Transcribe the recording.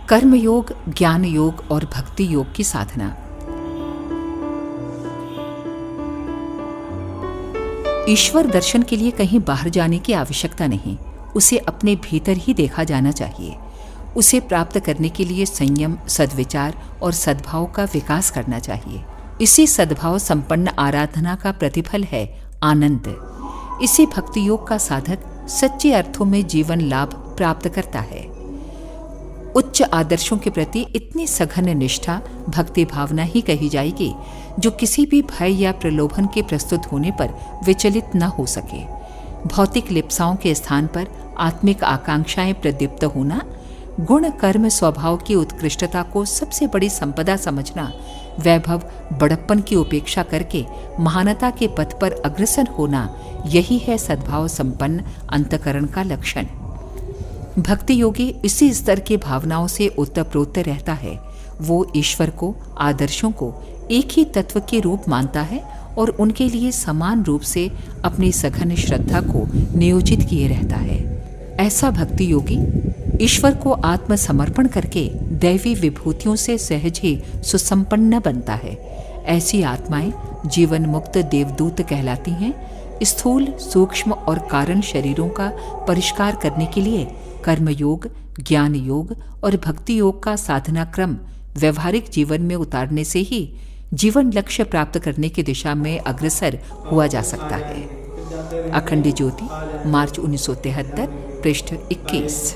कर्म योग, ज्ञान योग और भक्ति योग की साधना। ईश्वर दर्शन के लिए कहीं बाहर जाने की आवश्यकता नहीं, उसे अपने भीतर ही देखा जाना चाहिए। उसे प्राप्त करने के लिए संयम, सद्विचार और सद्भाव का विकास करना चाहिए। इसी सद्भाव संपन्न आराधना का प्रतिफल है आनंद। इसी भक्ति योग का साधक सच्चे अर्थों में जीवन लाभ प्राप्त करता है। उच्च आदर्शों के प्रति इतनी सघन निष्ठा भक्ति भावना ही कही जाएगी जो किसी भी भय या प्रलोभन के प्रस्तुत होने पर विचलित न हो सके। भौतिक लिप्साओं के स्थान पर आत्मिक आकांक्षाएं प्रदीप्त होना, गुण कर्म स्वभाव की उत्कृष्टता को सबसे बड़ी संपदा समझना, वैभव बड़प्पन की उपेक्षा करके महानता के पथ पर अग्रसर होना, यही है सद्भाव संपन्न अंतःकरण का लक्षण। भक्ति योगी इसी स्तर की भावनाओं से ओतप्रोत रहता है। वो ईश्वर को, आदर्शों को एक ही तत्व के रूप मानता है और उनके लिए समान रूप से अपनी सघन श्रद्धा को नियोजित किए रहता है। ऐसा भक्ति योगी ईश्वर को आत्मसमर्पण करके दैवी विभूतियों से सहज ही सुसंपन्न बनता है। ऐसी आत्माएं जीवन मुक्त देवदूत कहलाती हैं। स्थूल, सूक्ष्म और कारण शरीरों का परिष्कार करने के लिए कर्म योग, ज्ञान योग और भक्ति योग का साधना क्रम व्यवहारिक जीवन में उतारने से ही जीवन लक्ष्य प्राप्त करने की दिशा में अग्रसर हुआ जा सकता है। अखंड ज्योति, मार्च 1973, पृष्ठ 21।